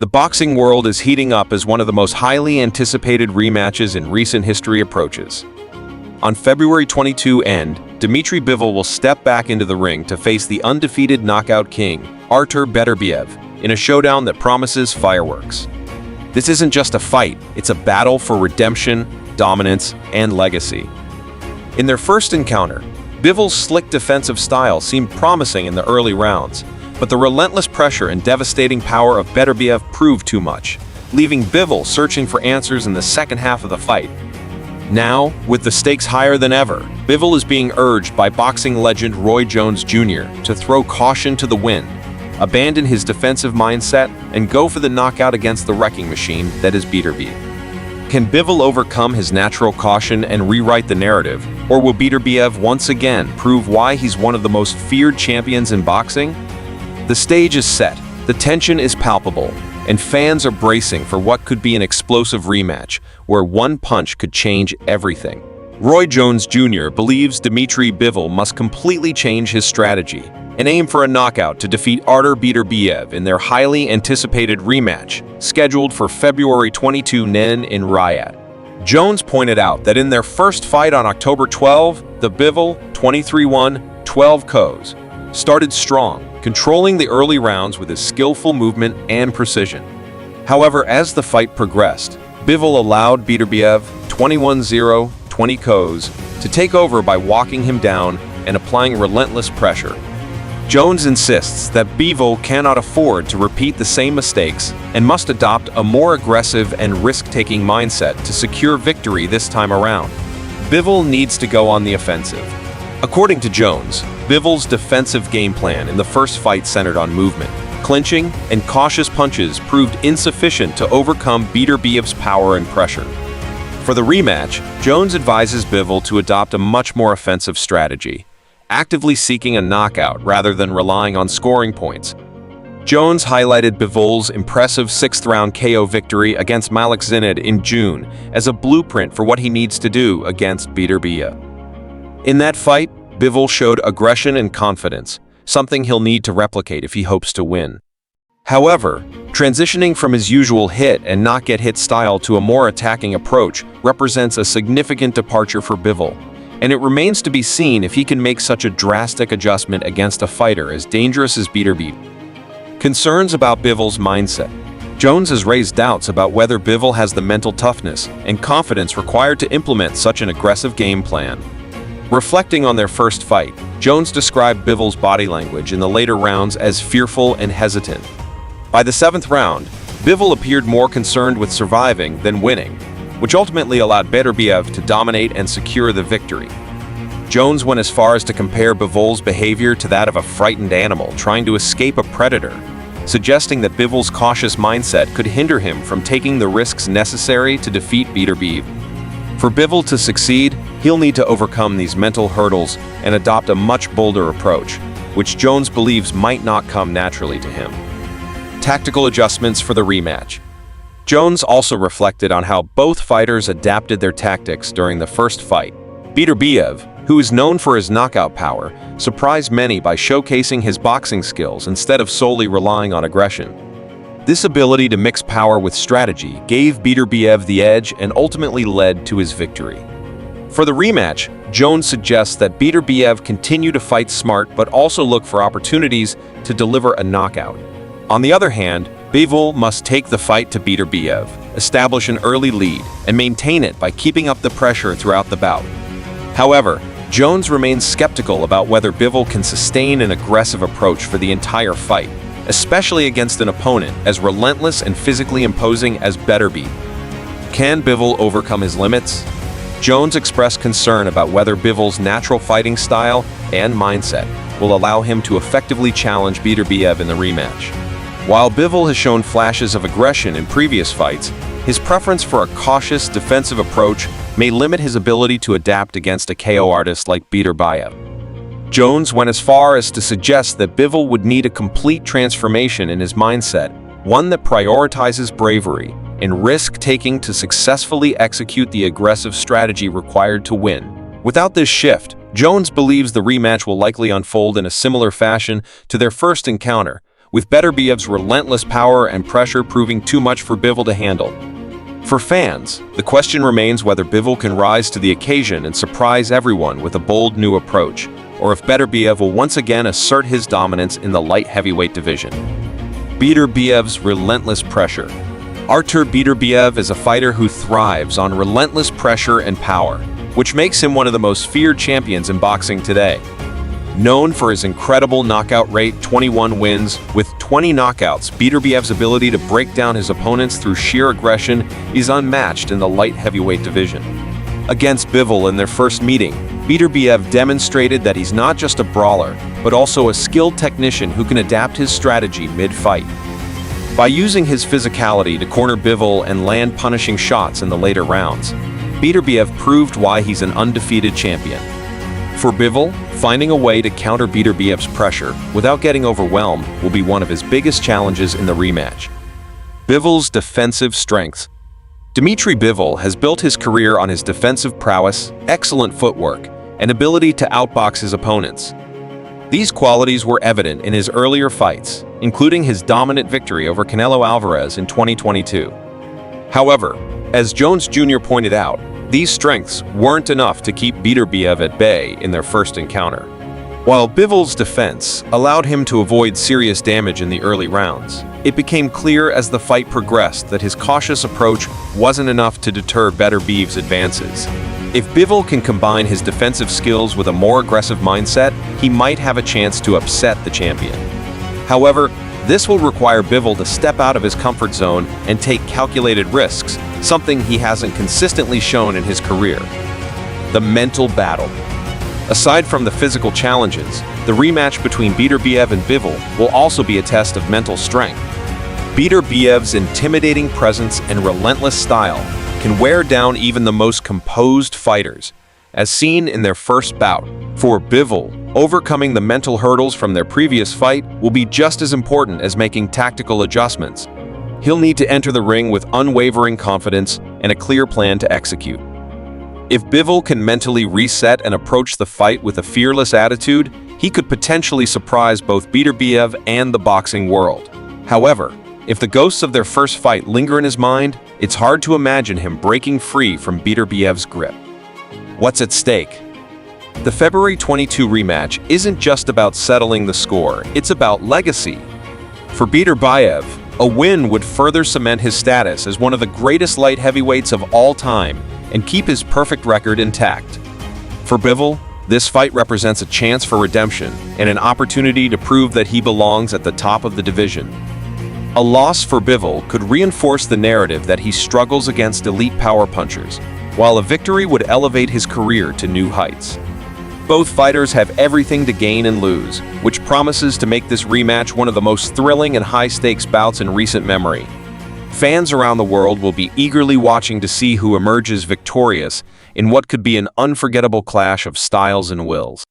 The boxing world is heating up as one of the most highly anticipated rematches in recent history approaches. On February 22 Dmitry Bivol will step back into the ring to face the undefeated knockout king, Artur Beterbiev, in a showdown that promises fireworks. This isn't just a fight, it's a battle for redemption, dominance, and legacy. In their first encounter, Bivol's slick defensive style seemed promising in the early rounds, but the relentless pressure and devastating power of Beterbiev proved too much, leaving Bivol searching for answers in the second half of the fight. Now, with the stakes higher than ever, Bivol is being urged by boxing legend Roy Jones Jr. to throw caution to the wind, abandon his defensive mindset, and go for the knockout against the wrecking machine that is Beterbiev. Can Bivol overcome his natural caution and rewrite the narrative, or will Beterbiev once again prove why he's one of the most feared champions in boxing? The stage is set, the tension is palpable, and fans are bracing for what could be an explosive rematch where one punch could change everything. Roy Jones Jr. believes Dmitry Bivol must completely change his strategy and aim for a knockout to defeat Artur Beterbiev in their highly anticipated rematch, scheduled for February 22 in Riyadh. Jones pointed out that in their first fight on October 12, the Bivol 23-1, 12 KOs started strong, controlling the early rounds with his skillful movement and precision. However, as the fight progressed, Bivol allowed Beterbiev 21-0, 20 KOs to take over by walking him down and applying relentless pressure. Jones insists that Bivol cannot afford to repeat the same mistakes and must adopt a more aggressive and risk-taking mindset to secure victory this time around. Bivol needs to go on the offensive. According to Jones, Bivol's defensive game plan in the first fight centered on movement, clinching, and cautious punches proved insufficient to overcome Beterbiev's power and pressure. For the rematch, Jones advises Bivol to adopt a much more offensive strategy, actively seeking a knockout rather than relying on scoring points. Jones highlighted Bivol's impressive sixth-round KO victory against Malik Zinad in June as a blueprint for what he needs to do against Beterbiev. In that fight, Bivol showed aggression and confidence, something he'll need to replicate if he hopes to win. However, transitioning from his usual hit and not get hit style to a more attacking approach represents a significant departure for Bivol, and it remains to be seen if he can make such a drastic adjustment against a fighter as dangerous as Beterbiev. Concerns about Bivol's mindset. Jones has raised doubts about whether Bivol has the mental toughness and confidence required to implement such an aggressive game plan. Reflecting on their first fight, Jones described Bivol's body language in the later rounds as fearful and hesitant. By the seventh round, Bivol appeared more concerned with surviving than winning, which ultimately allowed Beterbiev to dominate and secure the victory. Jones went as far as to compare Bivol's behavior to that of a frightened animal trying to escape a predator, suggesting that Bivol's cautious mindset could hinder him from taking the risks necessary to defeat Beterbiev. For Bivol to succeed, he'll need to overcome these mental hurdles and adopt a much bolder approach, which Jones believes might not come naturally to him. Tactical adjustments for the rematch. Jones also reflected on how both fighters adapted their tactics during the first fight. Beterbiev, who is known for his knockout power, surprised many by showcasing his boxing skills instead of solely relying on aggression. This ability to mix power with strategy gave Beterbiev the edge and ultimately led to his victory. For the rematch, Jones suggests that Beterbiev continue to fight smart but also look for opportunities to deliver a knockout. On the other hand, Bivol must take the fight to Beterbiev, establish an early lead, and maintain it by keeping up the pressure throughout the bout. However, Jones remains skeptical about whether Bivol can sustain an aggressive approach for the entire fight, especially against an opponent as relentless and physically imposing as Beterbiev. Can Bivol overcome his limits? Jones expressed concern about whether Bivol's natural fighting style and mindset will allow him to effectively challenge Beterbiev in the rematch. While Bivol has shown flashes of aggression in previous fights, his preference for a cautious, defensive approach may limit his ability to adapt against a KO artist like Beterbiev. Jones went as far as to suggest that Bivol would need a complete transformation in his mindset, one that prioritizes bravery and risk-taking to successfully execute the aggressive strategy required to win. Without this shift, Jones believes the rematch will likely unfold in a similar fashion to their first encounter, with Beterbiev's relentless power and pressure proving too much for Bivol to handle. For fans, the question remains whether Bivol can rise to the occasion and surprise everyone with a bold new approach, or if Beterbiev will once again assert his dominance in the light heavyweight division. Beterbiev's relentless pressure. Artur Beterbiev is a fighter who thrives on relentless pressure and power, which makes him one of the most feared champions in boxing today. Known for his incredible knockout rate, 21 wins, with 20 knockouts, Beterbiev's ability to break down his opponents through sheer aggression is unmatched in the light heavyweight division. Against Bivol in their first meeting, Beterbiev demonstrated that he's not just a brawler, but also a skilled technician who can adapt his strategy mid-fight. By using his physicality to corner Bivol and land punishing shots in the later rounds, Beterbiev proved why he's an undefeated champion. For Bivol, finding a way to counter Beterbiev's pressure without getting overwhelmed will be one of his biggest challenges in the rematch. Bivol's defensive strengths. Dmitry Bivol has built his career on his defensive prowess, excellent footwork, and ability to outbox his opponents. These qualities were evident in his earlier fights, including his dominant victory over Canelo Alvarez in 2022. However, as Jones Jr. pointed out, these strengths weren't enough to keep Beterbiev at bay in their first encounter. While Bivol's defense allowed him to avoid serious damage in the early rounds, it became clear as the fight progressed that his cautious approach wasn't enough to deter Beterbiev's advances. If Bivol can combine his defensive skills with a more aggressive mindset, he might have a chance to upset the champion. However, this will require Bivol to step out of his comfort zone and take calculated risks, something he hasn't consistently shown in his career. The mental battle. Aside from the physical challenges, the rematch between Beterbiev and Bivol will also be a test of mental strength. Beterbiev's intimidating presence and relentless style can wear down even the most composed fighters, as seen in their first bout. For Bivol, overcoming the mental hurdles from their previous fight will be just as important as making tactical adjustments. He'll need to enter the ring with unwavering confidence and a clear plan to execute. If Bivol can mentally reset and approach the fight with a fearless attitude, he could potentially surprise both Beterbiev and the boxing world. However, if the ghosts of their first fight linger in his mind, it's hard to imagine him breaking free from Beterbiev's grip. What's at stake? The February 22 rematch isn't just about settling the score, it's about legacy. For Beterbiev, a win would further cement his status as one of the greatest light heavyweights of all time and keep his perfect record intact. For Bivol, this fight represents a chance for redemption and an opportunity to prove that he belongs at the top of the division. A loss for Bivol could reinforce the narrative that he struggles against elite power punchers, while a victory would elevate his career to new heights. Both fighters have everything to gain and lose, which promises to make this rematch one of the most thrilling and high-stakes bouts in recent memory. Fans around the world will be eagerly watching to see who emerges victorious in what could be an unforgettable clash of styles and wills.